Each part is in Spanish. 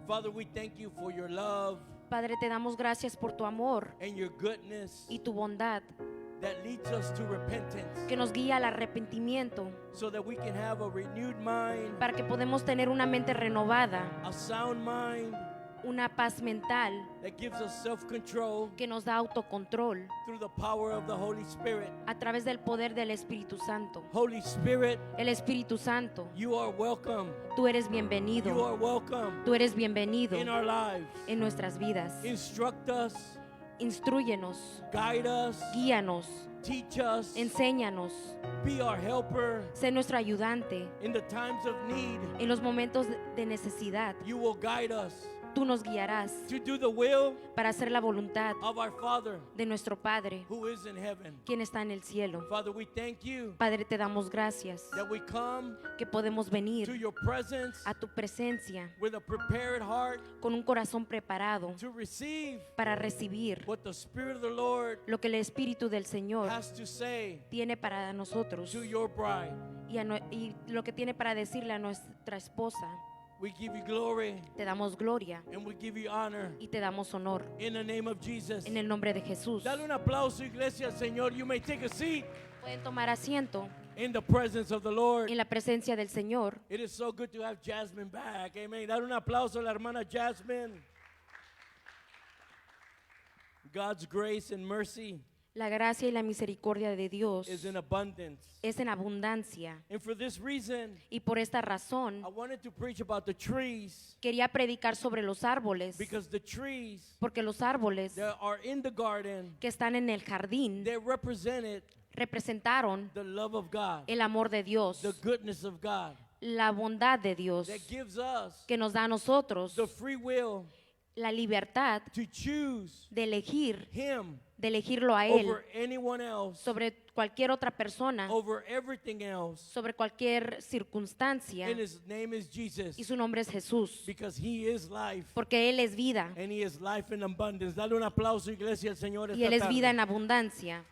Father, we thank you for your love Padre, te damos gracias por tu amor and your goodness y tu bondad that leads us to repentance que nos guía al arrepentimiento so that we can have a renewed mind, para que podamos tener una mente renovada, a sound mind una paz mental that gives us self-control que nos da autocontrol through the power of the Holy Spirit. a través del poder del Espíritu Santo. Holy Spirit, El Espíritu Santo, you are welcome. tú eres You bienvenido, are welcome tú eres bienvenido in our lives. en nuestras vidas. Instruct us, Instrúyenos, guide us, guíanos, teach us, enséñanos, be our helper sé nuestro ayudante in the times of need. en los momentos de necesidad. You will guide us Tú nos guiarás to do the will para hacer la voluntad of our Father de nuestro Padre, who is in heaven. quien está en el cielo. Father, we thank you Padre, te damos gracias that we come que podemos to venir your presence a tu presencia with a prepared heart con un corazón preparado to receive para recibir what the Spirit of the Lord lo que el Espíritu del Señor has to say tiene para nosotros to your bride. y lo que tiene para decirle a nuestra esposa. We give you glory Te damos gloria and we give you honor y te damos honor in the name of Jesus. en el nombre de Jesús. Dale un aplauso, iglesia, al Señor. You may take a seat Pueden tomar asiento in the presence of the Lord. en la presencia del Señor. It is so good to have Jasmine back. Amen. Dale un aplauso a la hermana Jasmine. God's grace and mercy La gracia y la misericordia de Dios is in abundance. es en abundancia. And for this reason, Y por esta razón I wanted to preach about the trees quería predicar sobre los árboles, because the trees porque los árboles that are in the garden, que están en el jardín they represented representaron the love of God, el amor de Dios, the goodness of God la bondad de Dios, that gives us que nos da a nosotros the free will la libertad to choose de Him de elegirlo a Él over anyone else, sobre cualquier otra persona, over everything else. sobre cualquier circunstancia, And His name is Jesus y su nombre es Jesús, because He is life porque Él es vida and He is life in abundance. Dale un aplauso, iglesia, al Señor. y esta Él es vida tarde. en abundancia.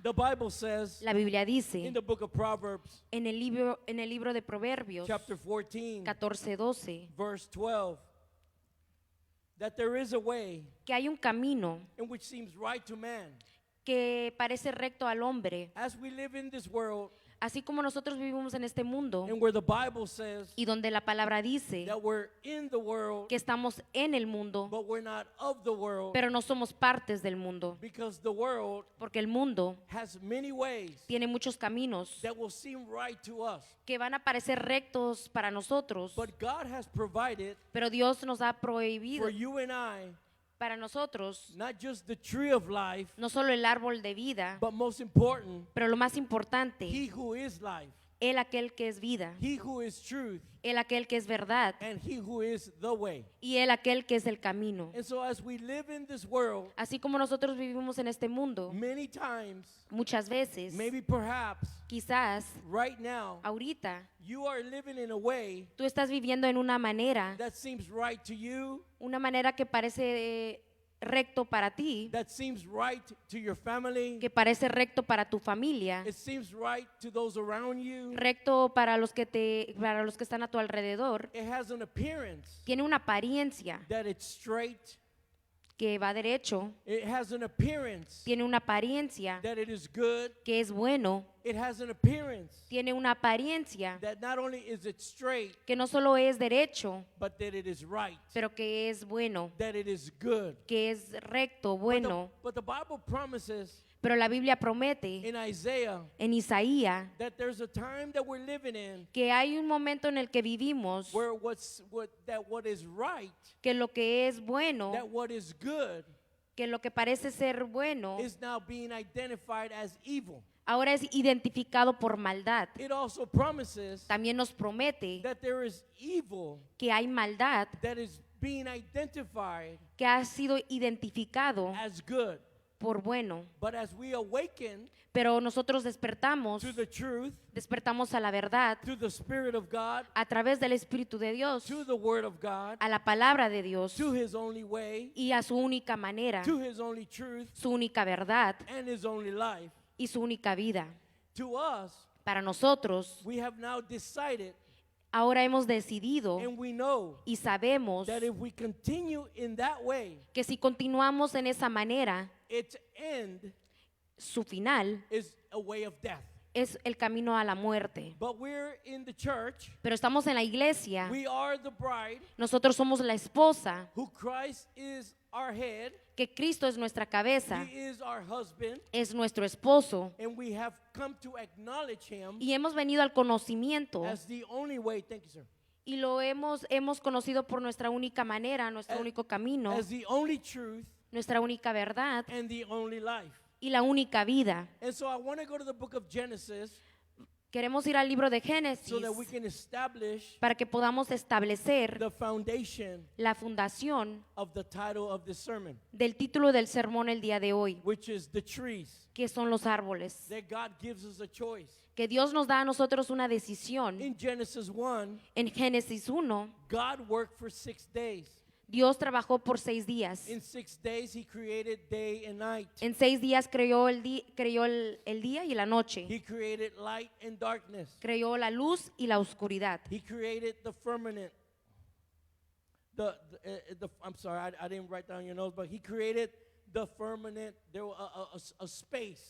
The Bible says La Biblia in dice the book of Proverbs, en el libro de Proverbios chapter 14, 14:12 verse 12, that there is a way que hay un camino in which seems right to man. que parece recto al hombre, As we live in this world, así como nosotros vivimos en este mundo and where the Bible says y donde la palabra dice that we're in the world, que estamos en el mundo, but we're not of the world, pero no somos partes del mundo, because the world porque el mundo has many ways tiene muchos caminos that will seem right to us. que van a parecer rectos para nosotros, But God has provided pero Dios nos ha for prohibido you and I para nosotros not just the tree of life, no solo el árbol de vida, but most important, pero lo más importante, He who is life, Él aquel que es vida, He who is truth, Él aquel que es verdad and He who is the way. y Él aquel que es el camino. And so as we live in this world, Así como nosotros vivimos en este mundo, many times, muchas veces, maybe perhaps quizás right now, ahorita, you are living in a way tú estás viviendo en una manera that seems right to you, que parece recto para ti, that seems right to your family, que parece recto para tu familia, it seems right to those around you. recto para los que están a tu alrededor, It has an appearance tiene una apariencia that it's straight. que va derecho, It has an appearance tiene una apariencia that it is good. que es bueno, It has an appearance tiene una apariencia that not only is it straight, que no solo es derecho, but that it is right, pero que es bueno, that it is good. que es recto, But the- bueno. but the Bible promises Pero la Biblia promete in Isaiah en Isaías that there's a time that we're living in que hay un momento en el que vivimos where what is right, que lo que es bueno, that what is good que lo que parece ser bueno, is now being identified as evil. ahora es identificado por maldad. It also promises También nos promete that there is evil que hay maldad that is being identified que ha sido identificado as good. por bueno. But as we awaken Pero nosotros despertamos to the truth, a la verdad to the Spirit of God, a través del Espíritu de Dios, to the Word of God, a la palabra de Dios to His only way, y a su única manera, to His only truth, su única verdad and His only life. y su única vida. To us, Para nosotros, we have now decided Ahora hemos decidido and we know y sabemos that if we continue in that way, que si continuamos en esa manera, its end su final is a way of death. es el camino a la muerte. But we're in the church. Pero estamos en la iglesia, We are the bride, nosotros somos la esposa, who Christ is our head. que Cristo es nuestra cabeza, He is our husband, es nuestro esposo, and we have come to acknowledge him y hemos venido al conocimiento as the only way. Thank you, sir. y lo hemos conocido por nuestra única manera, nuestro As- único camino, As the only truth nuestra única verdad and the only life. y la única vida. And so I want to go to the book of Genesis Queremos ir al libro de Génesis so that we can establish para que podamos establecer the foundation la fundación of the title of this sermon, del título del sermón el día de hoy, which is the trees. que son los árboles. That God gives us a choice. Que Dios nos da a nosotros una decisión. In Genesis 1, En Génesis 1, God worked for 6 days. Dios trabajó por 6 días. In 6 days, He created day and night. En 6 días creó el día y la noche. He created light and darkness. Creó la luz y la oscuridad. He created the firmament. I'm sorry, I didn't write down your notes, but He created the firmament. There was a space,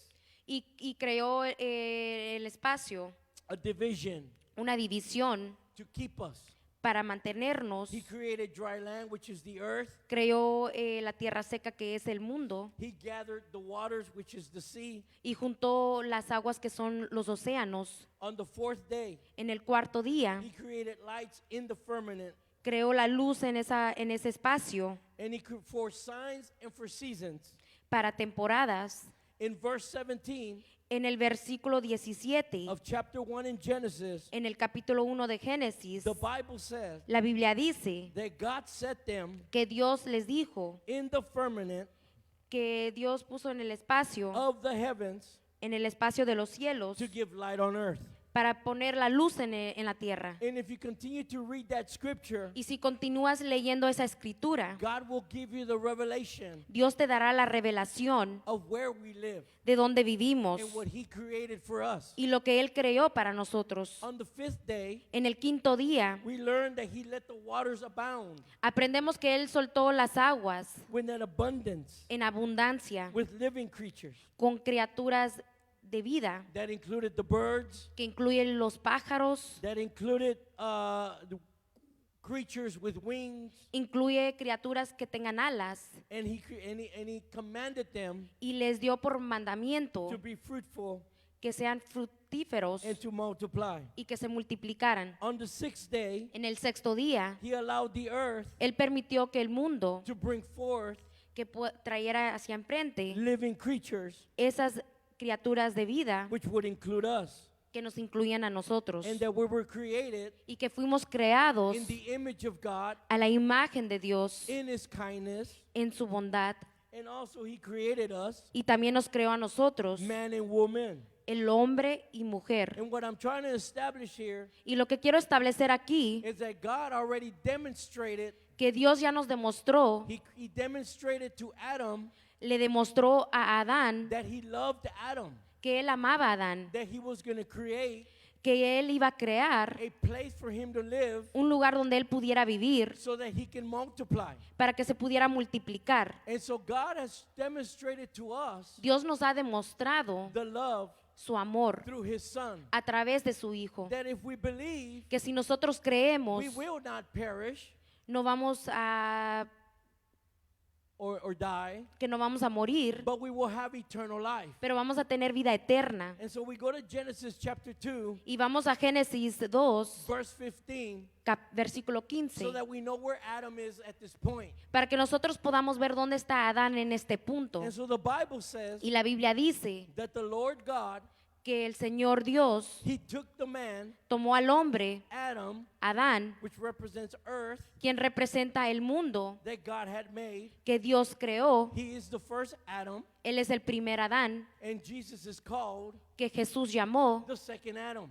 Y creó el espacio, a division una división to keep us. para mantenernos. He created dry land, which is the earth. Creó la tierra seca que es el mundo He gathered the waters, which is the sea. y juntó las aguas que son los océanos. On the 4th day, En el cuarto día He created lights in the firmament, creó la luz en ese espacio and He for signs and for seasons. para temporadas. In verse 17 En el versículo 17, of chapter 1 in Genesis, en el capítulo 1 de Génesis, the Bible says la Biblia dice that God set them que Dios les dijo, in the firmament que Dios puso en el espacio de los cielos, to give light on earth. para poner la luz en la tierra. And if you continue to read that scripture, Y si continúas leyendo esa escritura, God will give you the revelation Dios te dará la revelación of where we live de dónde vivimos and what He created for us. y lo que Él creó para nosotros. On the 5th day, En el quinto día, we learned that He let the waters abound aprendemos que Él soltó las aguas with an abundance, en abundancia with living creatures. con criaturas de vida, That included the birds, que incluyen los pájaros, that included the creatures with wings, incluye criaturas que tengan alas, and he commanded them y les dio por mandamiento to be fruitful que sean fructíferos and to multiply. y que se multiplicaran. On the 6th day, En el sexto día, He allowed the earth Él permitió que el mundo to bring forth que trayera hacia enfrente living creatures, esas criaturas de vida which would include us, que nos incluyan a nosotros and that we were created y que fuimos creados in the image of God, a la imagen de Dios in His kindness, en su bondad, and also He created us, y también nos creó a nosotros, man and woman. el hombre y mujer. And what I'm trying to establish here Y lo que quiero establecer aquí, is that God already demonstrated, que Dios ya nos demostró, He demonstrated to Adam le demostró a Adán that He loved Adam, que él amaba a Adán, that He was going to create que él iba a crear a place for him to live un lugar donde él pudiera vivir so that he can multiply. para que se pudiera multiplicar. And so God has demonstrated to us Dios nos ha demostrado the love su amor through His Son, a través de su Hijo, that if we believe, que si nosotros creemos, we will not perish no vamos a or die, que no vamos a morir, but we will have eternal life. pero vamos a tener vida eterna. And so we go to Genesis chapter 2, Y vamos a Génesis 2, verse 15, versículo 15, so that we know where Adam is at this point. para que nosotros podamos ver dónde está Adán en este punto. And so the Bible says Y la Biblia dice that the Lord God, que el Señor Dios He took the man, tomó al hombre, Adam, Adán, which represents earth, quien representa el mundo that God had made. que Dios creó. He is the first Adam, Él es el primer Adán and Jesus is called que Jesús llamó. the second Adam.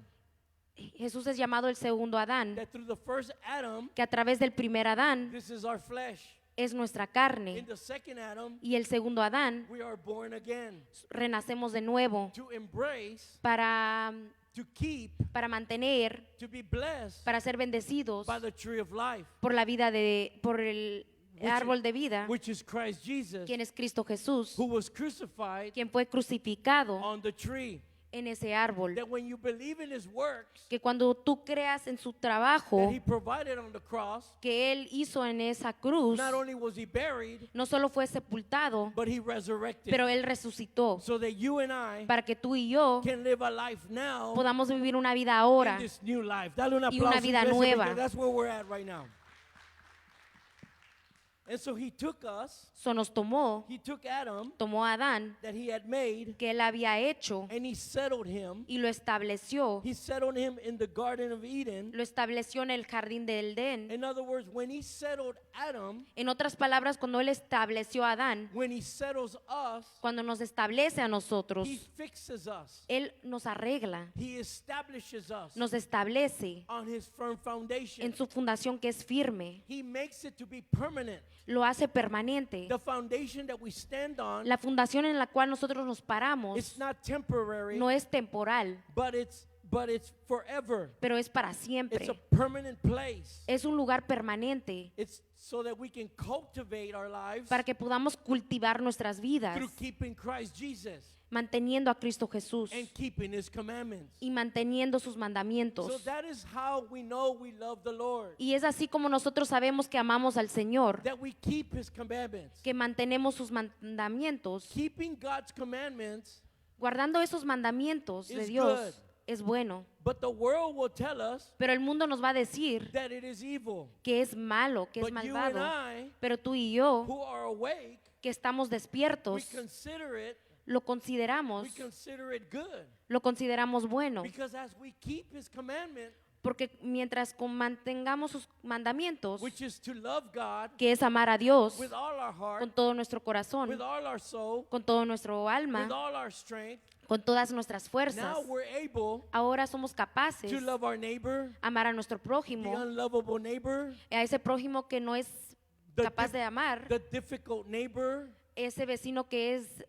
Jesús es llamado el segundo Adán, That through the first Adam, que a través del primer Adán this is our flesh. es nuestra In carne. the second Adam, Y el segundo Adán we are born again renacemos de nuevo to embrace para to keep, para mantener, to be blessed para ser bendecidos by the tree of life, por por el árbol de vida, which is Christ Jesus, quien es Cristo Jesús, who was crucified quien fue crucificado on the tree. en ese árbol. That when you believe in his works Que cuando tú creas en su trabajo that he provided on the cross, que Él hizo en esa cruz, not only was he buried, no solo fue sepultado, but he resurrected. pero Él resucitó So that you and I para que tú y yo can live a life now podamos vivir una vida in ahora this new life. Dale un y una aplauso, vida iglesia, nueva. because that's where we're at right now. And so he took us, Nos tomó Adam a Adán, that he had made, que Él había hecho, and he settled him. y lo estableció. He settled him in the Garden of Eden. Lo estableció en el jardín del Edén. In other words, when he settled Adam, En otras palabras, cuando Él estableció a Adán, when he settles us, cuando nos establece a nosotros, he fixes us. Él nos arregla, He establishes us nos establece on his firm foundation. en su fundación que es firme, He makes it to be permanent. lo hace permanente. The foundation that we stand on, La fundación en la cual nosotros nos paramos it's not temporary, no es temporal, but it's forever. pero es para It's siempre. a permanent place. Es un lugar permanente It's so that we can cultivate our lives para que podamos cultivar nuestras vidas, through keeping Christ Jesus manteniendo a Cristo Jesús and keeping his commandments. y manteniendo sus So mandamientos. that is how we know we love the Lord. Y es así como nosotros sabemos que amamos al Señor, That we keep his commandments. que mantenemos sus mandamientos. Keeping God's commandments, Guardando esos mandamientos de is Dios good. es bueno, but the world will tell us pero el mundo nos va a decir that it is evil. que es malo, que es But you and malvado. I, Pero tú y yo, who are awake, que estamos we despiertos, consider it lo consideramos bueno, because as we keep his commandment, porque mientras mantengamos sus mandamientos, which is to love God que es amar a Dios with all our con heart, todo nuestro with corazón, all our soul, con todo nuestro with alma, all our strength, con todas nuestras now fuerzas, we're able ahora somos capaces to love our neighbor, amar a nuestro the prójimo, unlovable neighbor, a ese prójimo que no es the, capaz de amar, the difficult neighbor, ese vecino que es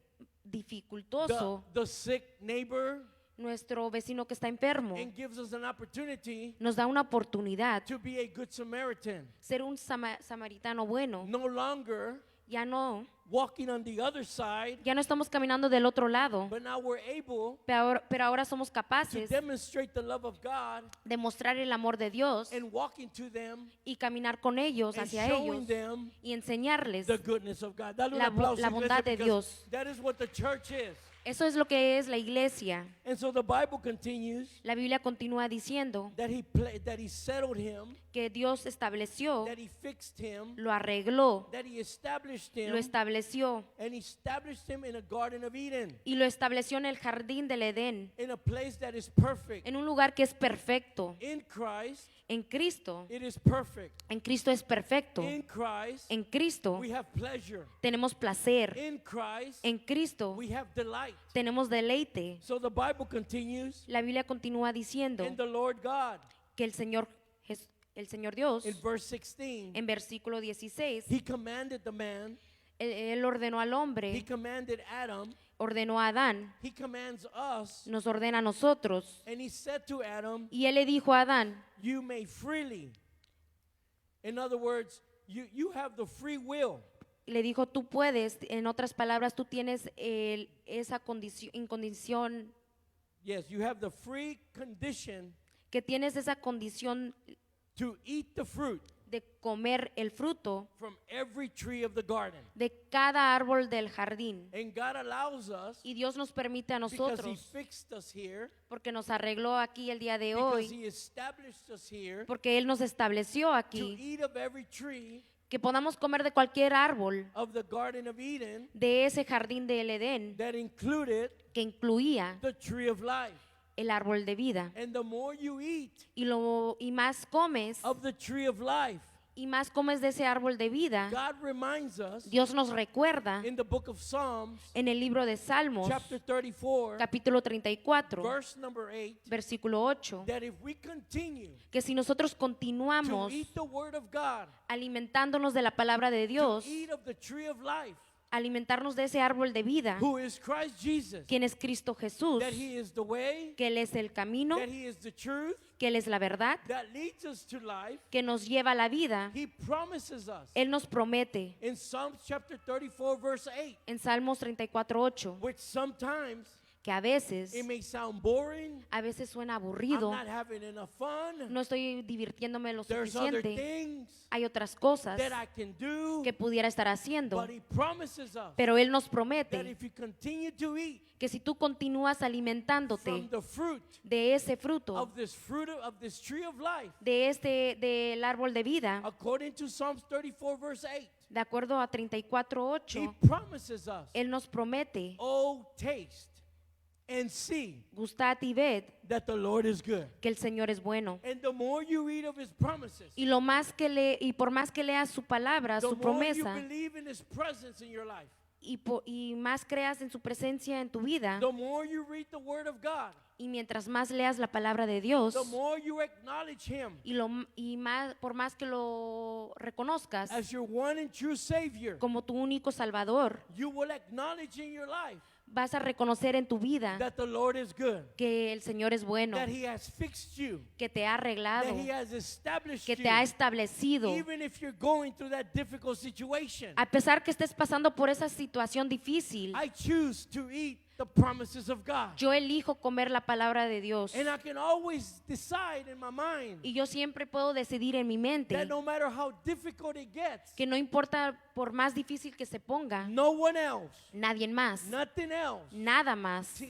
dificultoso, the sick neighbor, nuestro vecino que está enfermo. and gives us an opportunity Nos da una oportunidad to be a good Samaritan. ser un samaritano bueno. No longer Ya no walking on the other side, estamos caminando del otro lado, but now we're able pero ahora somos to capaces demonstrate the love of God de mostrar el amor de Dios and walking to them y caminar con ellos, and hacia showing ellos, them y enseñarles. the goodness of God. Dale un La aplauso, iglesia, bondad de because Dios. that is what the church is. Eso es lo que es la iglesia. And so the Bible continues La Biblia continúa diciendo that he settled him, que Dios estableció, that he fixed him, lo arregló, that he established lo him, estableció and he established him in a garden of Eden, y lo estableció en el jardín del Edén, in a place that is perfect. en un lugar que es perfecto. In Christ, En Cristo, it is perfect. en Cristo es perfecto. In Christ, En Cristo we have pleasure. tenemos placer. In Christ, En Cristo we have delight. tenemos deleite. So the Bible continues, La Biblia continúa diciendo and the Lord God, que el Señor Dios, in verse 16, en versículo 16, he commanded the man, él ordenó al he hombre, commanded Adam, ordenó a Adán, he commands us, nos ordena a nosotros. and he said to Adam, Y él le dijo a Adán, you may freely. In other words, you have the free will. le dijo, tú puedes, en otras palabras, tú tienes esa condición, Yes, you have the free condition que tienes esa condición to eat the fruit de comer el fruto from every tree of the garden. de cada árbol del jardín. And God allows us, Y Dios nos permite a because he nosotros, fixed us here, porque nos arregló aquí el día de because hoy, he established us here, porque Él nos estableció to aquí, eat of every tree que podamos comer de cualquier árbol of the Garden of Eden de ese jardín del Edén, that included que incluía the tree of life. el árbol de vida. And the more you eat Y más comes, of the tree of life, y más comes de ese árbol de vida, God reminds us Dios nos recuerda in the book of Psalms, en el libro de Salmos, chapter 34, capítulo 34, verse number 8, versículo 8, that if we continue que si nosotros to continuamos eat the word of God, alimentándonos de la palabra de to Dios, eat of the tree of life, alimentarnos de ese árbol de vida, who is Christ Jesus, quien es Cristo Jesús, that He is the way, que Él es el camino, that He is the truth, que Él es la verdad, that leads us to life. que nos lleva a la vida. He promises us Él nos promete in Psalms chapter 34, verse 8, en Salmos 34:8 which sometimes que a veces it may sound boring. suena I'm aburrido, not having enough fun. no estoy divirtiéndome lo There's other suficiente, things hay otras cosas that I can do, que pudiera estar haciendo, but He promises us pero Él nos that promete if you continue to eat que si tú continúas from alimentándote the fruit de ese fruto, of this tree of life, del árbol de vida, according to Psalms 34, verse 8, de acuerdo a He 34:8, promises us, Él nos promete, oh, taste and see gustad y ved that the Lord is good. que el Señor es bueno. And the more you read of His promises, Y por más que leas su palabra, the su more you promesa, believe in His presence in your life, y más creas en su presencia en tu vida, the more you read the Word of God, y mientras más leas la palabra de Dios, the more you acknowledge Him por más que lo reconozcas as your one and true Savior, como tu único Salvador, you will acknowledge in your life vas a reconocer en tu vida that the Lord is good, que el Señor es bueno, that He has fixed you, que te ha arreglado, that He has established que you, te ha establecido. even if you're going through that difficult situation. A pesar que estés pasando por esa situación difícil, I choose to eat the promises of God. yo elijo comer la palabra de Dios. And I can always decide in my mind Y yo siempre puedo decidir en mi mente that no matter how difficult it gets, que no importa por más difícil que se ponga, no one else, nadie más, nothing else nada más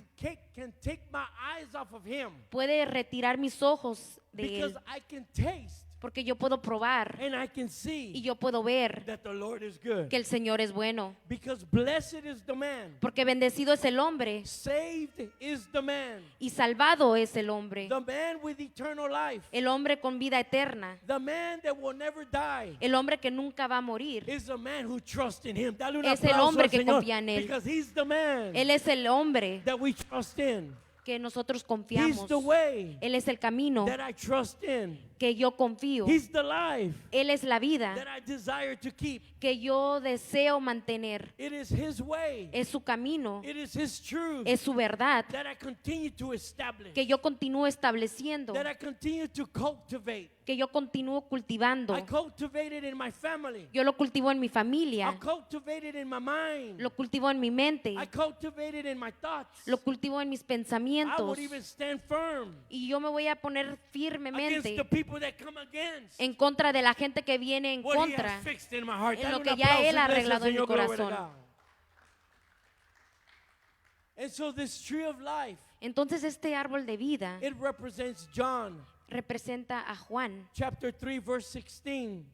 can take my eyes off of Him, puede retirar mis ojos de because Él, I can taste porque yo puedo probar and I can y see yo puedo ver that the Lord is good. que el Señor es bueno. Because blessed is the man, Porque bendecido es el hombre saved is the man, y salvado es el hombre, the man with eternal life, el hombre con vida eterna, the man that will never die. el hombre que nunca va a morir. Is a man who trusts in Him. Dale un Es el aplauso hombre al que Señor, confía en Él. because He's the man Él es el hombre that we trust in. que nosotros He's confiamos. the way Él es el camino that I trust in. que yo confío. He's the life Él es la vida that I desire to keep. que yo deseo mantener. It is His way. Es su camino, It is His truth es su verdad that I continue to establish, que yo continúo estableciendo, that I continue to cultivate. que yo continúo cultivando. I cultivate it in my family. Yo lo cultivo en mi I familia, cultivate it in my mind. lo cultivo en mi mente, I cultivate it in my thoughts. lo cultivo en mis I pensamientos would even stand firm y yo me voy a poner against firmemente the people that come against en contra de la gente que viene en what He contra has fixed in my heart. en Dale lo un que ya aplauso, Él ha iglesia, arreglado en mi Señor, gloria a corazón. God. And so this tree of life, Entonces este árbol de vida it represents John representa a Juan, chapter 3 verse 16,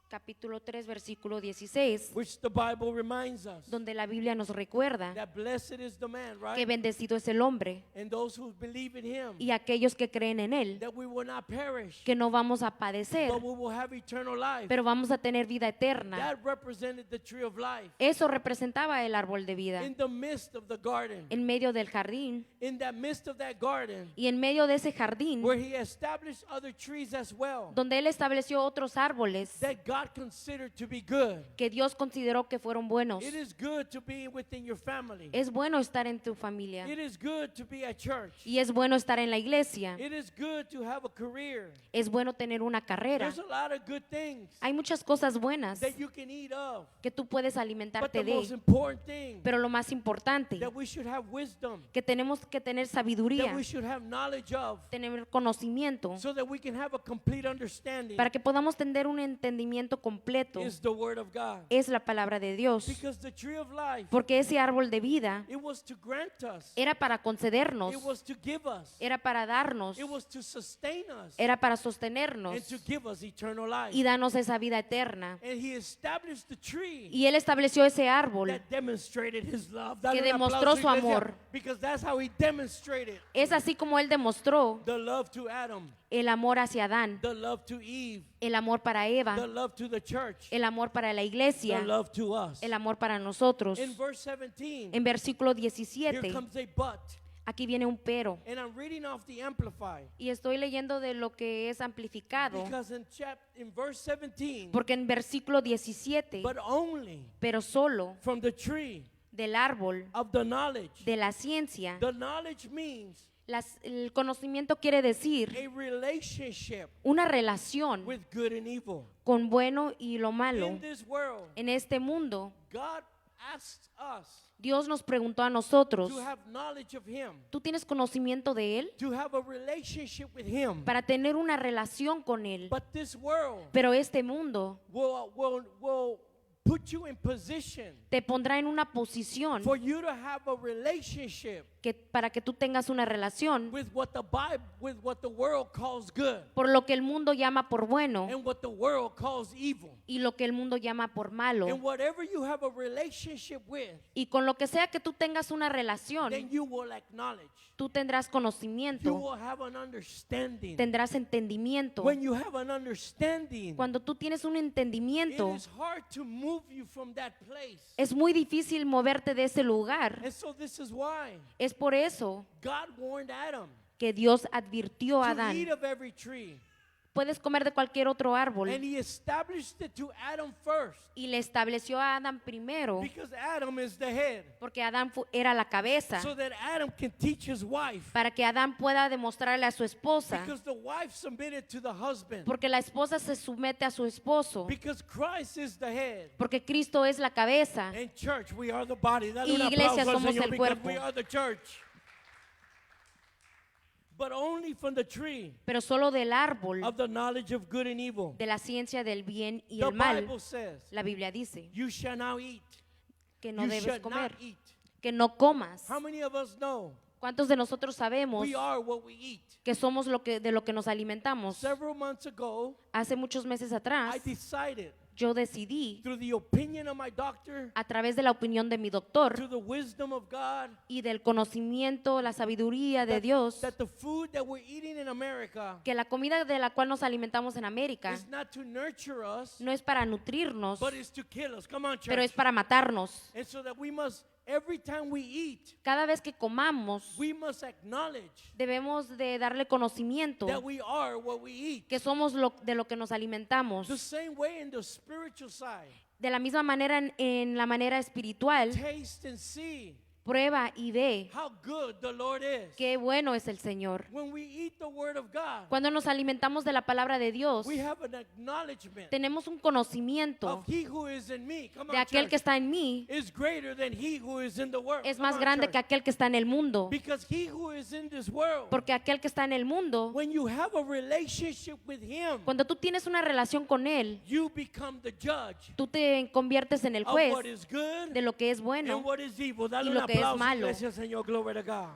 capítulo 3, versículo 16, which the Bible reminds us donde la Biblia nos recuerda that blessed is the man, que right? bendecido es el hombre And those who believe in Him, y aquellos que creen en Él, that we will not perish, que no vamos a padecer, but we will have eternal life. pero vamos a tener vida eterna. That represented the tree of life. Eso representaba el árbol de vida In the midst of the garden, en medio del jardín, in the midst of that garden, y en medio de ese jardín where He established other trees as well, donde Él estableció otros árboles that God considered to be good. que Dios consideró que fueron buenos. It is good to be within your family. Es bueno estar en tu familia It is good to be at church. y es bueno estar en la iglesia. It is good to have a career. Es bueno tener una carrera. There's a lot of good things Hay muchas cosas buenas that you can eat of. que tú puedes But alimentarte the most de, important thing, pero lo más importante, that we should have wisdom, que tenemos que tener that sabiduría, we should have knowledge of, tener conocimiento, so that we can have a complete understanding, para que podamos tener un entendimiento completo, is the Word of God. es la palabra de Dios. Because the tree of life, Porque ese árbol de vida it was to grant us, era para concedernos, it was to give us, era para darnos, it was to sustain us, era para and sostenernos to give us eternal life. y darnos esa vida eterna. And He established the tree Y Él estableció ese árbol. that demonstrated His love. Dale un demostró aplauso, su iglesia, amor. because that's how He demonstrated Es así como Él demostró the love to Adam, el amor hacia Adán, the love to Eve, el amor para the Eva, love to the church, el amor para la the iglesia, love to us. el amor para nosotros. In verse 17, En versículo here 17 comes a but. Aquí viene un pero. And I'm reading off the Amplified. Y estoy leyendo de lo que es amplificado. Because in verse 17, Porque en versículo 17, but only pero solo from the tree del árbol of the knowledge. de la ciencia. The knowledge means El conocimiento quiere decir a relationship una relación with good and evil. con bueno y lo malo. In this world, En este mundo, God asks us Dios nos preguntó a nosotros, to have knowledge of Him, ¿tú tienes conocimiento de Él? to have a relationship with Him. Para tener una relación con Él. But this world Pero este mundo will put you in position te pondrá en una posición for you to have a relationship para que tú tengas una relación with what the world calls good por lo que el mundo llama por bueno and what the world calls evil. y lo que el mundo llama por malo. And whatever you have a relationship with, Y con lo que sea que tú tengas una relación, then you will acknowledge. tú tendrás You conocimiento, will have an understanding. tendrás entendimiento. When you have an understanding, Cuando tú tienes un it entendimiento, is hard to move you from that place. es muy difícil moverte de ese lugar. And so this is why Es por eso God warned Adam que Dios advirtió a to eat Adán, of every tree. puedes comer de cualquier otro árbol. And he established it to Adam first. Y le estableció a Adán primero, Because Adam is the head. porque Adán era la cabeza, So that Adam can teach his wife. para que Adán pueda demostrarle a su esposa, Because the wife submitted to the husband. porque la esposa se somete a su esposo, Because Christ is the head. porque Cristo es la cabeza. And church, we are the body. Dale Y un iglesia aplauso al somos Señor el because cuerpo. we are the church. But only from the tree Pero solo del árbol of the knowledge of good and evil. de la ciencia del bien y The el mal, Bible says, la Biblia dice you shall now eat. que no You debes should not comer, eat. que no comas. How many of us know ¿Cuántos de nosotros sabemos we are what we eat? que somos de lo que nos alimentamos? Several months ago, Hace muchos meses atrás, I decided yo decidí, through the opinion of my doctor, a través de la opinión de mi doctor through the wisdom of God, y del conocimiento, la sabiduría de that, Dios, that the food that we're eating in America que la comida de la cual nos alimentamos en América is not to nurture us, no es para nutrirnos, but is to kill us. Come on, pero church. es para matarnos. And so that we must, every time we eat, Cada vez que comamos, we must acknowledge debemos de darle conocimiento that we are what we eat. que somos de lo que nos alimentamos. The same way in the spiritual side. De la misma manera en la manera espiritual, Taste and see prueba y ve how good the Lord is. qué bueno es el Señor. When we eat the word of God, Cuando nos alimentamos de la palabra de Dios, we have an acknowledgement tenemos un conocimiento of he who is in me. Come de on, aquel church. que está en mí, Is greater than he who is in the world. es Come más on, grande church. que aquel que está en el mundo. Because he who is in this world, Porque aquel que está en el mundo, when you have a relationship with him, cuando tú tienes una relación con Él, you become the judge tú te conviertes en el of juez what is good de lo que es and bueno. what is evil. Dale y un lo que es aplauso, malo. iglesia, Señor, gloria a God.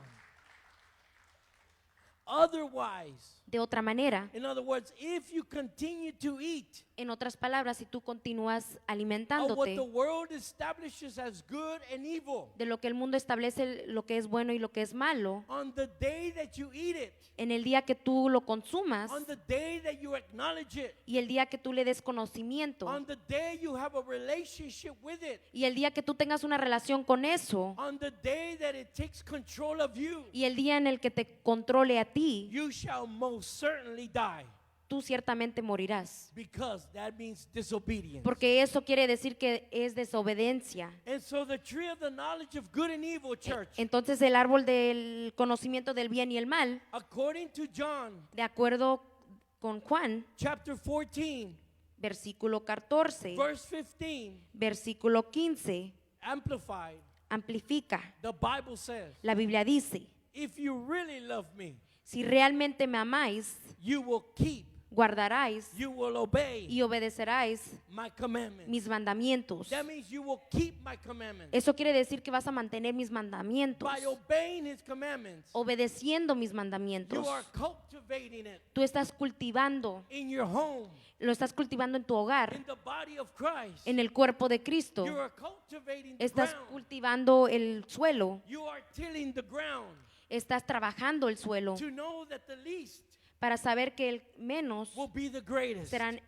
Otherwise, De otra manera, in other words, if you continue to eat en otras palabras, si tú continúas of what alimentándote the world establishes as good and evil, de lo que el mundo establece, lo que es bueno y lo que es malo, on the day that you eat it, en el día que tú lo consumas on the day that you acknowledge it, y el día que tú le des conocimiento on the day you have a relationship with it, y el día que tú tengas una relación con eso on the day that it takes control of you, y el día en el que te controle a ti, you shall most certainly die, tú ciertamente morirás. because that means disobedience. Porque eso quiere decir que es desobediencia. And so the tree of the knowledge of good and evil, church, Entonces el árbol del conocimiento del bien y el mal, according to John de acuerdo con Juan, chapter 14, versículo 14, verse 15, versículo 15, amplified, amplifica. the Bible says, La Biblia dice, if you really love me, si realmente me amáis, you will keep, guardaráis you will obey y obedeceráis my commandments. mis mandamientos. That means you will keep my commandments. Eso quiere decir que vas a mantener mis mandamientos, By obeying his commandments, obedeciendo mis mandamientos. you are cultivating it Tú estás cultivando, in your home, lo estás cultivando en tu hogar, in the body of Christ. en el cuerpo de Cristo. You are cultivating the Estás ground. cultivando el suelo, You are tilling the ground estás trabajando el suelo to know that the least para saber que el menos will be the greatest. serán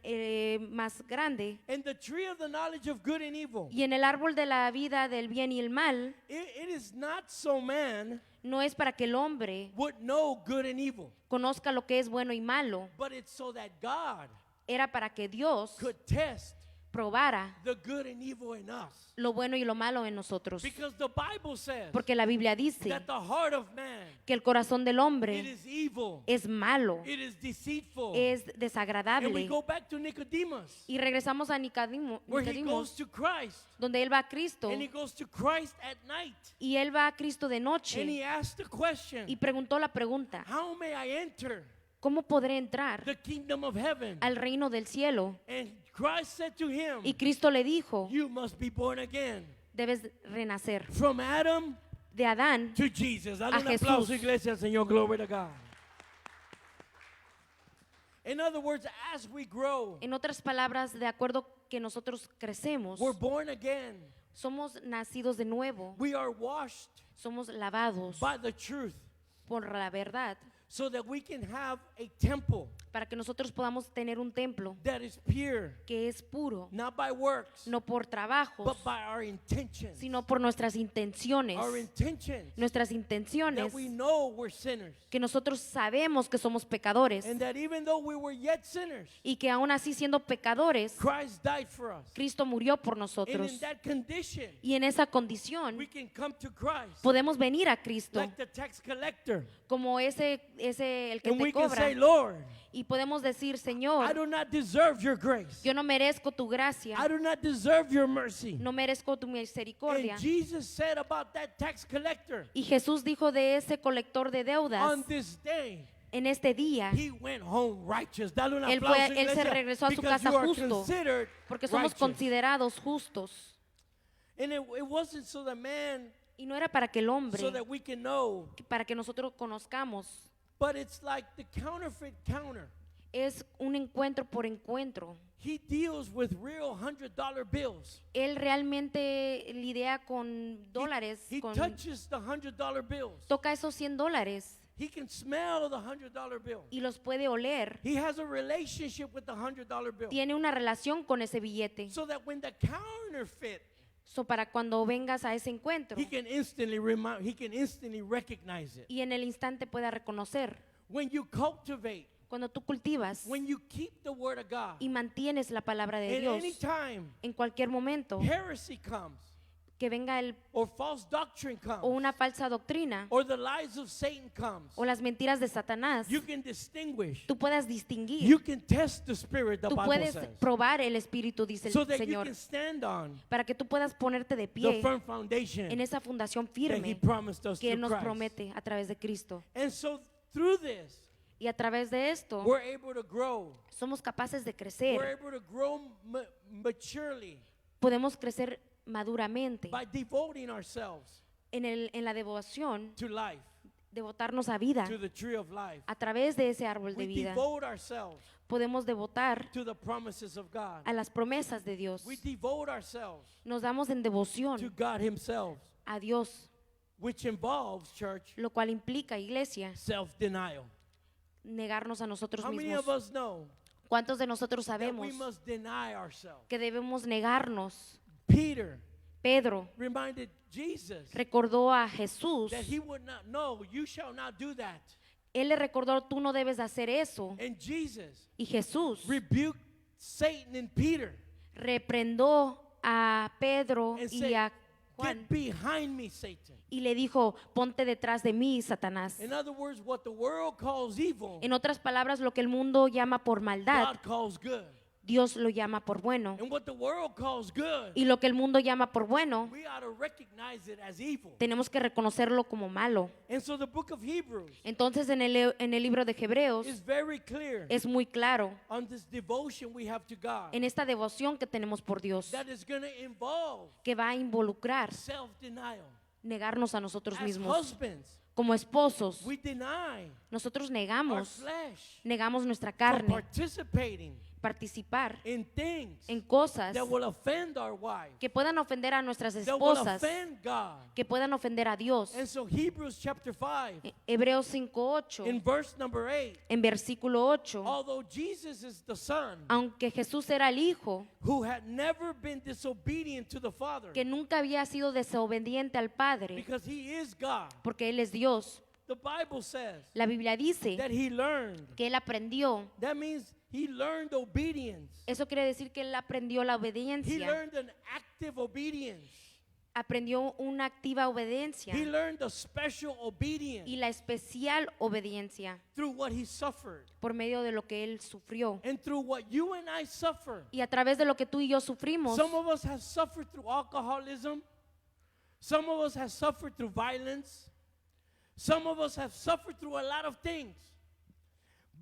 más grande. And the tree of the knowledge of good and evil, Y en el árbol de la vida del bien y el mal, it is not so man no es para que el hombre would know good and evil, conozca lo que es bueno y malo, but it's so that God era para que Dios could test probara the good and evil in us. lo bueno y lo malo en nosotros. Because the Bible says Porque la Biblia dice that the heart of man, que el corazón del it hombre is evil, es malo, it is deceitful. es And we desagradable. go back to Nicodemus, Y regresamos a Nicodemo, where he goes Nicodemos, to Christ, donde él va a Cristo and he goes to Christ at night, y él va a Cristo de and noche he asks the question, y preguntó la pregunta: how may I enter ¿cómo podré entrar the kingdom of heaven? al reino del cielo? And Christ said to him, Y Cristo le dijo: you must be born again. debes renacer From Adam de Adán. to Jesus. Dale A un aplauso, Jesús. iglesia, al Señor. Glory to God. In other words, as we grow, En otras palabras, de acuerdo que nosotros crecemos, we're born again. somos nacidos de nuevo, We are washed somos lavados by the truth por la verdad, so that we can have a temple para que nosotros podamos tener un templo that is pure, que es puro, not by works, no por trabajos, but by our intentions. sino por nuestras intenciones. Our intentions Nuestras that intenciones, we know we're sinners. que nosotros sabemos que somos pecadores And that even though we were yet sinners, y que aún así siendo pecadores, Christ died for us. Cristo murió por And nosotros. in that condition, Y en esa condición we can come to Christ podemos venir a Cristo like the tax collector. como ese el que And te we can cobra, say, Lord, y podemos decir: I Señor, do not deserve your grace. yo no merezco tu gracia, I do not deserve your mercy. no merezco tu misericordia. And Jesus said about that tax collector, Y Jesús dijo de ese colector de deudas: on this day, en este día, he went home righteous. Dale un Él aplauso, se iglesia, regresó a su because casa you are justo, considered porque somos righteous. considerados justos. And it wasn't so that man, Y no era para que el hombre, so that we can know, para que nosotros conozcamos, but it's like the counterfeit counter. es un encuentro por encuentro. He deals with real $100 bills. Él realmente lidia con dólares, He touches the $100 bills. toca esos $100 He can smell the $100 bill. y los puede oler. He has a relationship with the $100 bill. Tiene una relación con ese billete. So that when the counterfeit, So, para cuando vengas a ese encuentro he can instantly recognize it. y en el instante pueda reconocer. When you cultivate, Cuando tú cultivas when you keep the word of God, y mantienes la palabra de at Dios, any time en cualquier momento heresy comes, que venga or false doctrine o comes, una falsa doctrina or the lies of Satan comes, o las mentiras de Satanás, you can distinguish. tú puedas distinguir. You can test the spirit, the Tú Bible puedes says, probar el Espíritu, dice so el that you Señor, can stand on para que tú puedas ponerte de the pie firm foundation en esa fundación that he firme promised us que Él through nos Christ. promete a través de Cristo. And so through this, Y a través de esto we're able to grow. somos capaces de We're crecer, able to grow maturely podemos crecer maduramente by devoting ourselves en la devoción, to life, devotarnos a vida. to the tree of life. A través de ese árbol de We vida devote ourselves podemos devotar to the promises of God. a las promesas de Dios. We devote ourselves Nos damos en to devoción God himself, a Dios, which involves, church, lo cual implica, iglesia, self-denial. negarnos a nosotros How many mismos. of us know ¿Cuántos de nosotros that we sabemos must deny ourselves? que debemos negarnos? Peter Pedro reminded Jesus recordó a Jesús, that he would not, no, you shall not do that. él le recordó: tú no debes hacer eso. And Jesus Y Jesús rebuked Satan and Peter reprendó a Pedro and y said, a Juan get behind me, Satan. y le dijo: ponte detrás de mí, Satanás. In other words, what the world calls evil, En otras palabras, lo que el mundo llama por maldad, God calls good. Dios lo llama por bueno. And what the world calls good, Y lo que el mundo llama por bueno, we ought to recognize it as evil. tenemos que reconocerlo como malo. And so the book of Hebrews Entonces en el libro de Hebreos is very clear es muy claro on this devotion we have to God en esta devoción que tenemos por Dios, that is going to involve que va a involucrar self-denial. negarnos a nosotros As mismos. husbands, Como esposos, we deny nosotros our negamos nuestra from carne, participating participar in things en cosas that will offend our wives, que puedan ofender a nuestras that will esposas, offend God. que puedan ofender a Dios. And so Hebrews chapter 5, Hebreos 5:8, in verse number 8, en versículo 8, although Jesus is the Son aunque Jesús era el Hijo, who had never been disobedient to the Father, que nunca había sido desobediente al Padre, because he is God, porque Él es Dios, the Bible says la Biblia dice that he learned. que Él aprendió. That means he learned obedience. Eso quiere decir que Él aprendió la He obediencia, learned an active obedience. aprendió una activa obediencia He learned a special obedience y la especial obediencia through what he suffered por medio de lo que Él sufrió. and through what you and I suffer. Y a través de lo que tú y yo sufrimos, Some of us have suffered through alcoholism. Some of us have suffered through violence. Some of us have suffered through a lot of things.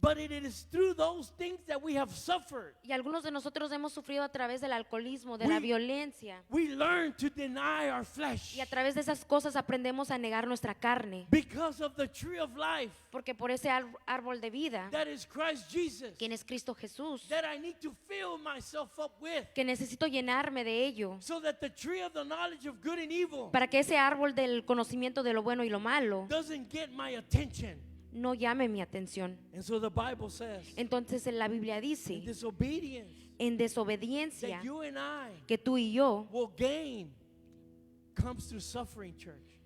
But it is through those things that we have suffered. y algunos de nosotros hemos sufrido a través del alcoholismo, de la We- violencia, We learn to deny our flesh y a través de esas cosas aprendemos a negar nuestra carne, because of the tree of life porque por ese árbol de vida, that is Christ Jesus, quien es Cristo Jesús, that I need to fill myself up with, que necesito llenarme de ello, so that the tree of the knowledge of good and evil para que ese árbol del conocimiento de lo bueno y lo malo doesn't get my attention. no llame mi atención. And so the Bible says, Entonces la Biblia in dice, disobedience, en desobediencia that you and I que tú y yo, will gain comes through suffering, church.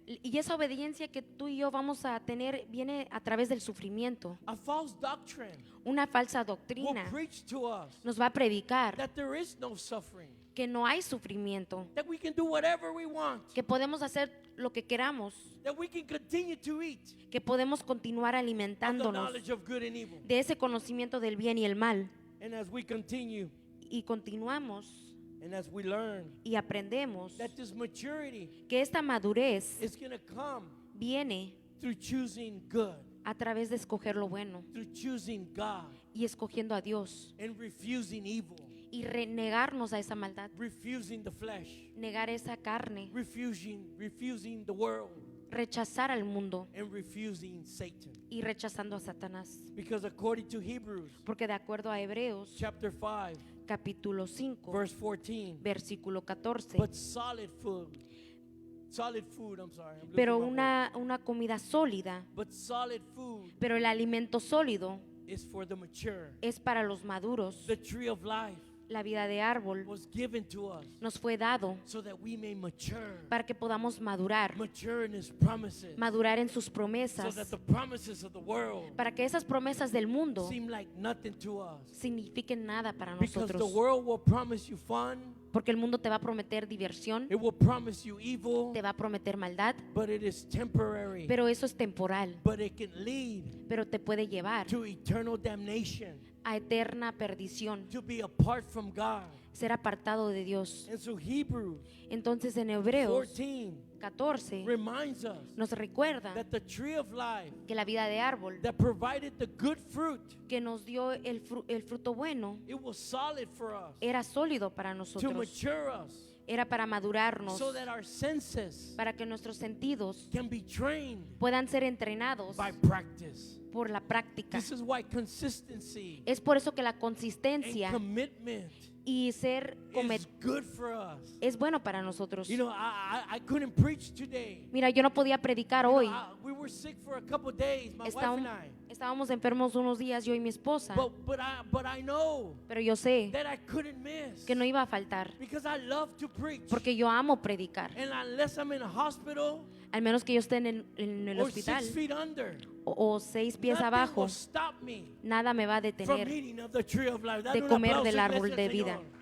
y esa obediencia que tú y yo vamos a tener viene a través del sufrimiento. A false doctrine Una falsa will doctrina preach to us nos va a predicar that there is no suffering, que no hay sufrimiento, that we can do whatever we want, que podemos hacer lo que queramos, that we can continue to eat que podemos continuar of the alimentándonos knowledge of good and evil. de ese conocimiento del bien y el mal. And as we continue Y continuamos and as we learn y aprendemos that this maturity que esta madurez is going to come viene through choosing good, a través de escoger lo bueno through choosing God y escogiendo a Dios and refusing evil, y renegarnos a esa maldad, refusing the flesh, negar esa carne, refusing the world, rechazar al mundo and refusing Satan. y rechazando a Satanás. Because according to Hebrews Porque de acuerdo a Hebreos chapter 5, capítulo 5, verse 14, versículo 14, but solid food, I'm sorry, I'm losing pero my voice. una comida sólida, But solid food pero el alimento sólido is for the mature. es para los maduros. The tree of life La vida de árbol was given to us nos fue dado so that we may mature, para que podamos madurar, mature in His promises, madurar en sus so promesas, that the promises of the world para que esas promesas del mundo seem like nothing to us. signifiquen nada para Because the nosotros. world will promise you fun, Porque el mundo te va a prometer diversión, it will promise you evil, te va a prometer maldad, but it is temporary. pero eso es temporal, But it can lead pero te puede llevar to eternal damnation, a eterna perdición, to be apart from God. ser apartado de Dios. And so Hebrews Entonces en Hebreos 14 14 reminds us nos recuerda that the tree of life que la vida de árbol that provided the good fruit, que nos dio el fruto bueno it was solid for us era sólido para to nosotros, mature us, era para madurarnos, so that our senses para que nuestros sentidos can be trained puedan ser entrenados by practice. por la práctica. This is why consistency Es por eso que la and consistencia commitment y ser is good for us. es bueno para nosotros. You know, I couldn't preach today. Mira, yo no podía predicar You know, hoy. we were sick for a couple days, my wife and I. Estábamos enfermos unos días, yo y mi esposa, But I know pero yo sé that I couldn't miss que no iba a faltar, because I love to preach. porque yo amo predicar. And unless I'm in a hospital Al menos que yo esté en el or hospital 6 feet under, o 6 pies nothing abajo, will stop me nada me va a from detener eating of the tree of life. de Dale un comer aplauso, del árbol iglesia, de vida. Señor.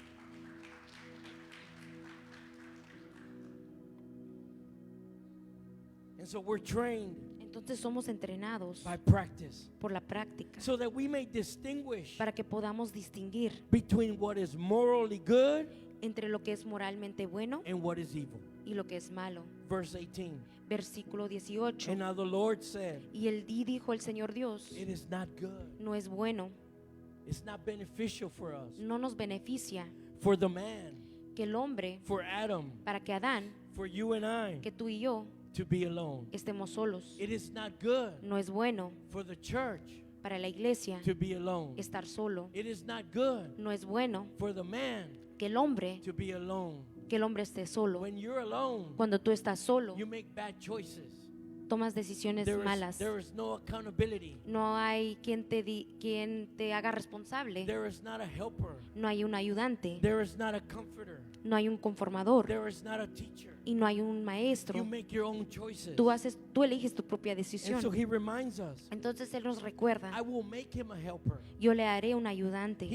And so we're trained Entonces somos entrenados by practice por la práctica so that we may distinguish para que podamos distinguir between what is morally good entre lo que es moralmente bueno and what is evil. y lo que es malo. Verse 18. Versículo 18. And now the Lord said, Y dijo el Señor Dios, it is not good. no es bueno, It's not beneficial for us, no nos beneficia for the man, que el hombre, for Adam, para que Adán, for you and I, que tú y yo, to be alone. estemos solos. It is not good No es bueno for the church para la iglesia to be alone. estar solo. It is not good No es bueno for the man que el hombre esté solo. When you're alone, Cuando tú estás solo, you make bad choices. tomas decisiones malas. There is no accountability. No hay quien te haga responsable. There is not a helper. No hay un ayudante. There is not a comforter. No hay un conformador. There is not a teacher. Y no hay un maestro. You make your own choices. Tú eliges tu propia And decisión. so he reminds us, Entonces Él nos recuerda, I will make him a helper. yo le haré un ayudante.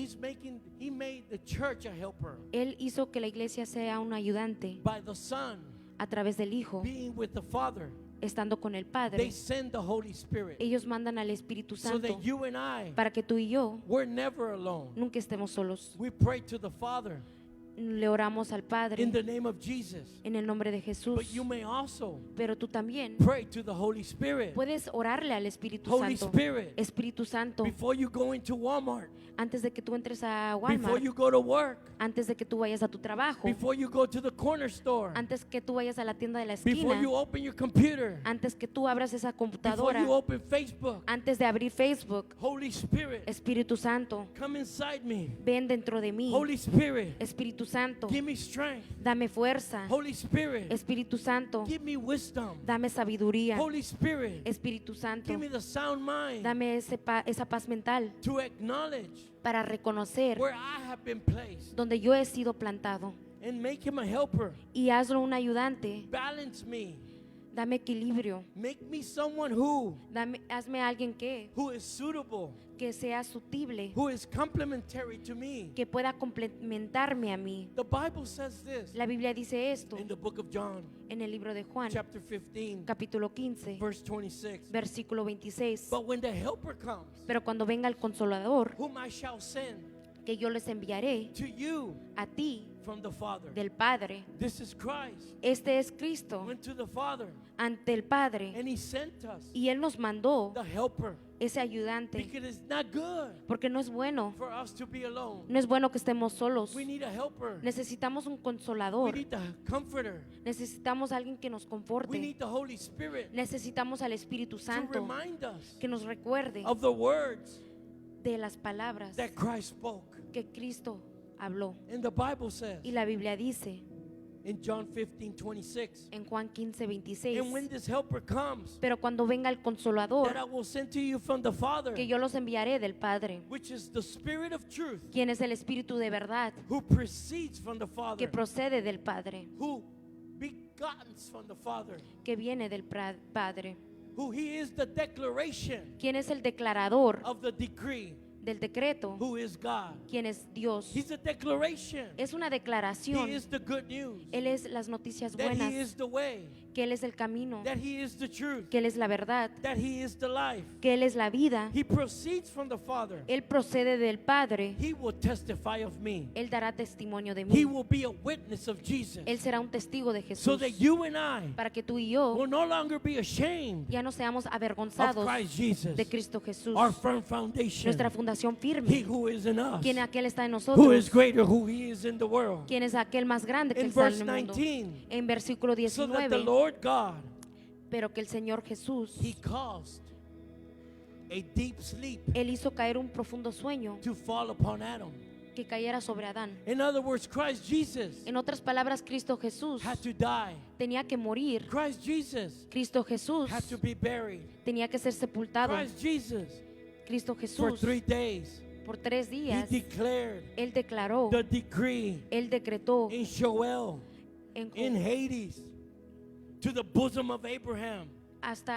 He made the church a helper Él hizo que la iglesia sea un ayudante by the Son a través del Hijo, being with the Father. estando con el They Padre. send the Holy Spirit Ellos mandan al Espíritu so Santo that you and I, para que tú y yo we're never alone. nunca estemos solos. We pray to the Father Le oramos al Padre in the name of Jesus. en el nombre de Jesús. But you may also Pero tú también pray to the Holy Spirit. puedes orarle al Espíritu Holy Santo. Spirit, Espíritu Santo, before you go into Walmart, antes de que tú entres a before Walmart, you go to work, antes de que tú vayas a tu trabajo, before you go to the corner store, antes que tú vayas a la tienda de la before esquina, you open your computer, antes que tú abras esa before computadora, you open Facebook, antes de abrir Facebook, Holy Spirit, Espíritu Santo, come inside me. ven dentro de mí. Holy Spirit, Espíritu Santo, give me strength. dame fuerza. Holy Spirit, Espíritu Santo, give me wisdom. dame sabiduría. Holy Spirit, Espíritu Santo, give me the sound mind dame esa paz mental to acknowledge para reconocer where I have been placed donde yo he sido plantado and make him a helper. y hazlo un ayudante. Balance me. Dame equilibrio. Make me someone Hazme alguien who is suitable, que sea sutible, who is complementary to me. que pueda complementarme a mí. The Bible says this La Biblia dice esto in the book of John, en el libro de Juan, chapter 15, capítulo 15, verse 26. versículo 26. But when the helper comes, Pero cuando venga el Consolador, whom I shall send que yo les enviaré to you a ti from the Father. del Padre. This is Christ. Este es Cristo Went to the Father ante el Padre and he sent us y Él nos mandó the helper ese ayudante because it's not good porque no es bueno. for us to be alone. No es bueno que estemos solos. We need a helper. Necesitamos un We consolador. need the comforter. Necesitamos alguien que nos We conforte. need the Holy Spirit Necesitamos al Espíritu to Santo remind us que nos recuerde of the words de las palabras that Christ spoke. que Cristo habló. And the Bible says Y la Biblia dice in John 15:26, en Juan 15, 26, and when this helper comes, pero cuando venga el that I Consolador, will send to you from the Father, que yo los enviaré del Padre, which is the Spirit of truth, quien es el Espíritu de verdad, who proceeds from the que Father, procede del Padre, who begotten from the Father, que viene del Padre, who he is the declaration quien es el declarador of the decree, del decreto, who is God. quien es Dios. He's a declaration. Es una He declaración. is the good news. Él es las noticias That buenas, he is the way. que Él es el camino, That he is the truth. que Él es la verdad, That he is the life. que Él es la vida. He proceeds from the Father. Él procede del Padre. He will testify of me. Él dará testimonio de He mí. will be a witness of Jesus. Él será un testigo de So Jesús that you and I para que tú y yo will no longer be ashamed ya no seamos of avergonzados Christ Jesus, de Cristo Jesús, our firm foundation. nuestra fundación He firme. who is in us, Quien aquel está en who is nosotros, greater, who he is in the world. quien es aquel más grande que In está verse en el mundo. 19, En versículo so that the 19, Lord God, pero que el Señor Jesús, he caused a deep sleep Él hizo caer un profundo sueño to fall upon Adam. que cayera sobre Adán. In other words, Christ Jesus En otras palabras, Cristo Jesús had to die. tenía que morir. Christ Jesus Cristo Jesús had to be buried. tenía que ser sepultado. Christ Jesus, Cristo for Jesús 3 days, por 3 he días, declared Él declaró, the decree Él decretó in Sheol, en- in Hades, to the bosom of Abraham. hasta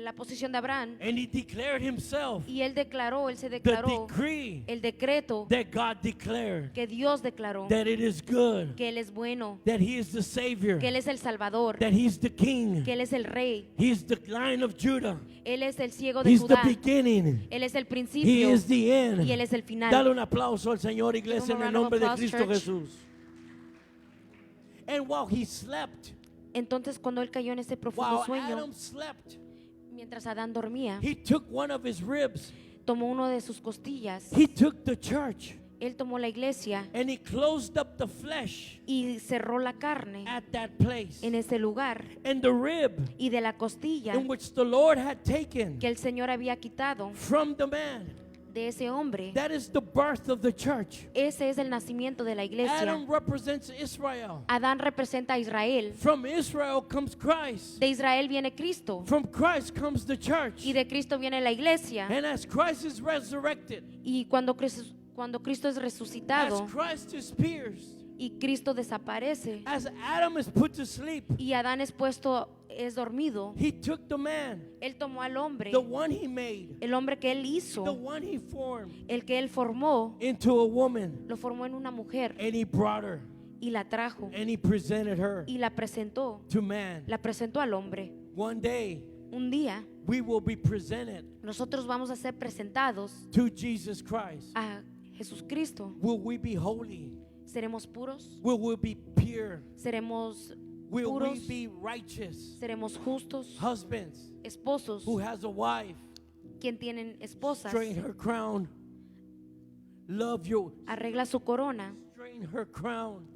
la posición de Abraham. And he declared himself Y Él declaró, Él se the declaró decree el decreto that God declared, que Dios declaró, that it is good, que Él es bueno, that he is the Savior, que Él es el Salvador, that he's the King, que Él es el Rey, he's the Lion of Judah, Él es el ciego de he's the Judá, beginning, Él es el he principio is the end. y Él es el final. Dale un aplauso al Señor, iglesia, en el round of nombre de applause, Cristo church. Jesús. And while he slept, Entonces cuando Él cayó en ese profundo while sueño, Adam slept, mientras Adán dormía, he took one of his ribs, tomó uno de sus costillas he took the church, Él tomó la iglesia and he closed up the flesh y cerró la carne at that place. en ese lugar, And the rib y de la costilla in which the Lord had taken que el Señor había quitado from the man, de ese hombre, that is the birth of the church. ese es el nacimiento de la iglesia. Adam represents Israel. Adán representa a Israel. From Israel comes Christ. De Israel viene Cristo From Christ comes the church. y de Cristo viene la iglesia. And as Christ is resurrected, Y cuando Cristo es as resucitado Christ is pierced, y Cristo desaparece as Adam is put to sleep, y Adán es dormido, he took the man, Él tomó al hombre, the one he made, el hombre que Él the hizo, one he formed, el que Él formó, into a woman, lo formó en una mujer and he brought her, y la trajo and he presented her y la presentó al hombre. One day, Un día we will be presented nosotros vamos a ser presentados to Jesus Christ. a Jesucristo. Will we be holy? ¿Seremos puros? Will we be pure? ¿Seremos Will we puros? be righteous? ¿Seremos justos? Husbands Esposos, who has a wife, quien tienen esposas, straighten her crown. Love you. arregla su corona, Straighten her crown.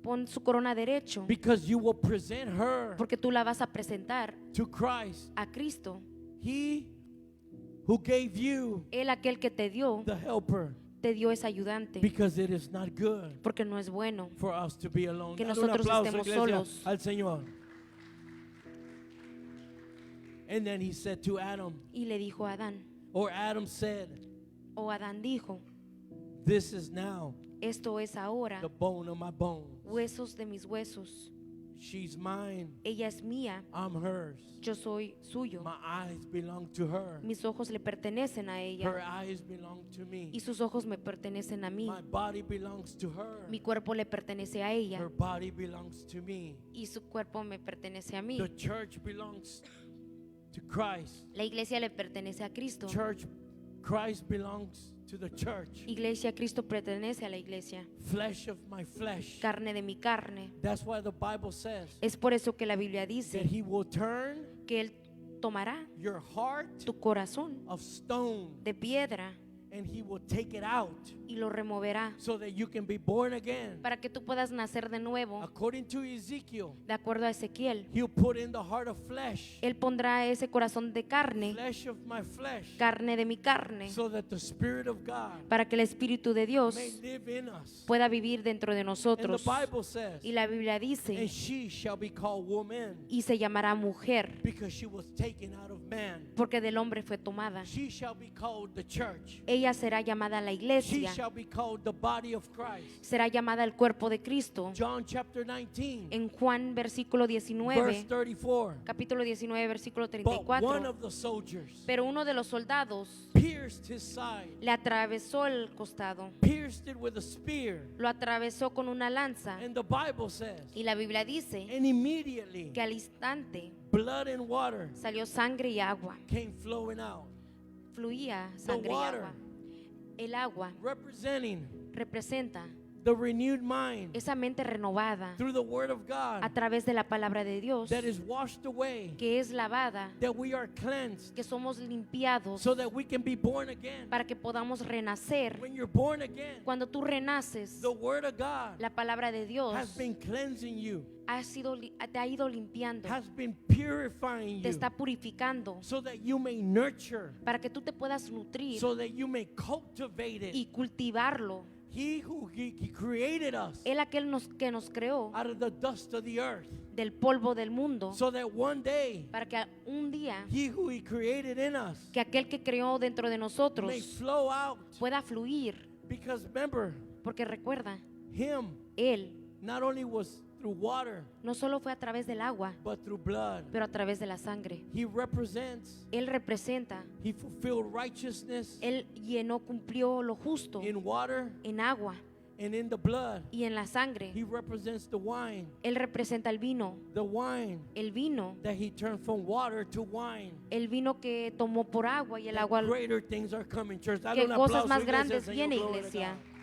pon su corona derecho, Because you will present her porque tú la vas a presentar to Christ. a Cristo. He who gave you Él, aquel que te dio ese ayudante, because it is not good porque no es bueno for us to be alone. que Dale un nosotros aplauso, estemos iglesia, solos. al Señor. And then he said to Adam, Y le dijo a Adán, or Adam said, o Adán dijo, this is now esto es ahora the bone of my bones. huesos de mis huesos. She's mine, Ella es mía, I'm hers. yo soy suyo. My eyes belong to her. Mis ojos le pertenecen a Her ella eyes belong to me. y sus ojos me pertenecen a mí. My body belongs to her. Mi cuerpo le pertenece a ella Her body belongs to me. y su cuerpo me pertenece a mí. The church belongs to Christ. La iglesia le pertenece a Cristo. Church, Christ belongs to the church. Iglesia, Cristo pertenece a la iglesia. Flesh of my flesh. Carne de mi carne. That's why the Bible says Es por eso que la Biblia that dice he will turn que Él tomará your heart tu corazón of stone de piedra and he will take it out y lo removerá so that you can be born again. para que tú puedas nacer de nuevo. According to Ezekiel, De acuerdo a Ezequiel, he'll put in the heart of flesh, Él pondrá ese corazón de carne, flesh of my flesh, carne de mi carne, so that the Spirit of God para que el Espíritu de Dios may live in us. pueda vivir dentro de And the nosotros. Bible says, Y la Biblia and dice, she shall be called woman y se llamará mujer, because she was taken out of man. porque del hombre fue tomada. She shall be called the church. Ella será llamada la She iglesia, shall be called the body of Christ. será llamada el cuerpo de Cristo. John chapter 19, En Juan versículo verse 19, 34. capítulo 19, versículo But one 34. of the soldiers Pero uno de los soldados pierced his side, le atravesó el costado, pierced it with a spear. lo atravesó con una lanza. And the Bible says, Y la Biblia dice and immediately que al instante blood and water salió sangre y agua. came flowing out. Fluía sangre y water. agua. El agua Representing representa the renewed mind esa mente renovada through the Word of God a través de la palabra de Dios, that is washed away, que es lavada, that we are cleansed que somos limpiados so that we can be born again. para que podamos renacer. When you're born again, Cuando tú renaces, the Word of God la palabra de Dios has been cleansing you, te ha ido limpiando, has been purifying te you está purificando so that you may nurture, para que tú te puedas nutrir so that you may cultivate it. y cultivarlo. He who he created us Él aquel que nos creó out of the dust of the earth del polvo del mundo, so that one day para que un día he who he created in us que aquel que creó dentro de nosotros may flow out. pueda fluir. Because remember, Porque recuerda, him Él not only was through water no solo fue a través del agua, but through blood. pero a través de la sangre. He represents, Él representa, he fulfilled righteousness Él cumplió lo justo in water en agua and in the blood. y en la sangre. He represents the wine Él representa el vino that he turned from water to wine. el vino que tomó por agua y el That agua, greater things are coming, church. Dale que un cosas aplauso, más iglesia, grandes Señor, viene, gloria a iglesia. God.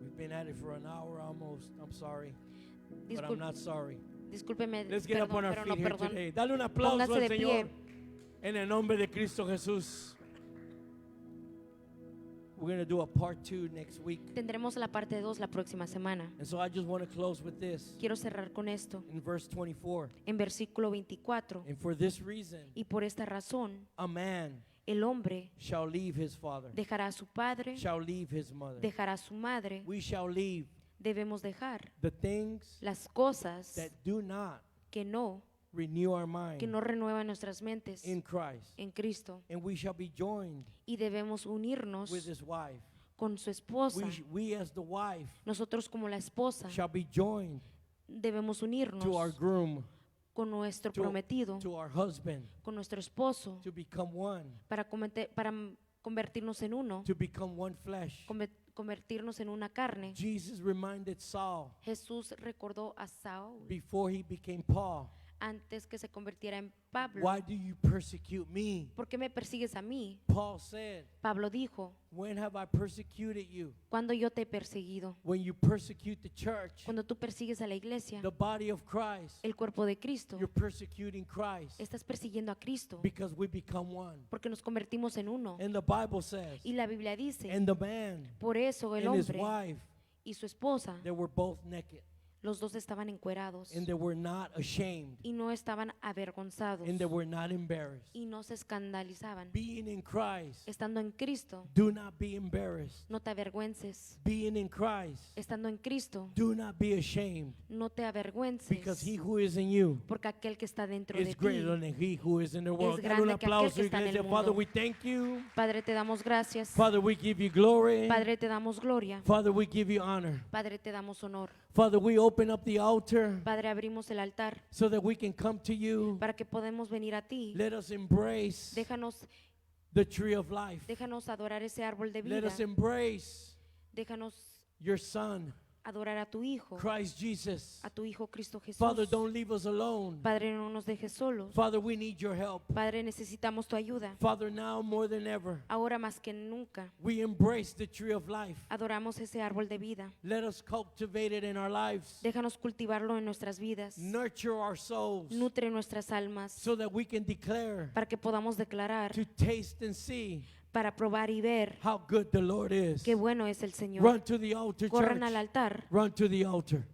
We've been at it for an hour almost. I'm sorry, but I'm Discul- not sorry. Discúlpeme, Let's get up on perdón, our pero feet no, here perdón. today. Dale un aplauso Póngase al de Señor. pie. En el nombre de Cristo Jesús. We're going to do a part 2 next week. Tendremos la parte 2 la próxima semana. And so I just want to close with this. Quiero cerrar con esto. In verse 24. En versículo 24. And for this reason, Y por esta razón, a man el hombre shall leave his father, dejará a su padre, shall leave his mother. dejará a su madre. We shall leave Debemos dejar the things las cosas that do not que no renew our mind renuevan nuestras mentes in Christ. en Cristo. And we shall be joined Y debemos unirnos with his wife. con su esposa. We as the wife Nosotros como la esposa shall be joined debemos to our unirnos groom, con nuestro to, prometido, to our husband, con nuestro esposo, to become one, para convertirnos en uno, to become one flesh. convertirnos en una carne. Jesus reminded Saul Jesús recordó a Saúl before he became Paul, antes que se convirtiera en Pablo. why do you persecute me? ¿Por qué me persigues a mí? Paul said, Pablo dijo, when have I persecuted you? cuando yo te he perseguido, When you persecute the church, cuando tú persigues a la iglesia, the body of Christ, el cuerpo de Cristo, you're persecuting Christ estás persiguiendo a Cristo because we become one. porque nos convertimos en uno. And the Bible says, Y la Biblia dice, and the man por eso el and his hombre wife, y su esposa, they were both naked los dos estaban encuerados and they were not ashamed y no estaban avergonzados and they were not embarrassed. y no se escandalizaban. Being in Christ, Estando en Cristo, do not be embarrassed. no te avergüences. Being in Christ, Estando en Cristo, do not be ashamed, no te avergüences, because he who is in you porque aquel que está dentro de is greater ti. than he who is in the world. Dale un grande que aquel aplauso, que está en el iglesia. mundo. Father, we thank you. Padre, te damos gracias. Father, we give you glory. Padre, te damos gloria. Father, we give you honor. Padre, te damos honor. Father, we open up the altar Padre, abrimos el altar so that we can come to you. para que podamos venir a ti. Let us embrace Déjanos, the tree of life. déjanos adorar ese árbol de Let vida. us embrace Déjanos your Son, adorar a tu Hijo, Christ Jesus. a tu Hijo Cristo Jesús. Father, don't leave us alone. Padre, no nos dejes solos. Father, we need your help. Padre, necesitamos tu ayuda. Father, now more than ever, Ahora más que nunca, we embrace the tree of life. adoramos ese árbol de vida. Let us cultivate it in our lives. Déjanos cultivarlo en nuestras vidas. Nurture our souls Nutre nuestras almas so that we can declare, para que podamos declarar, to taste and see para probar y ver how good the Lord is. qué bueno es el Señor. Run to the altar, Corran al church. altar. Run to the altar.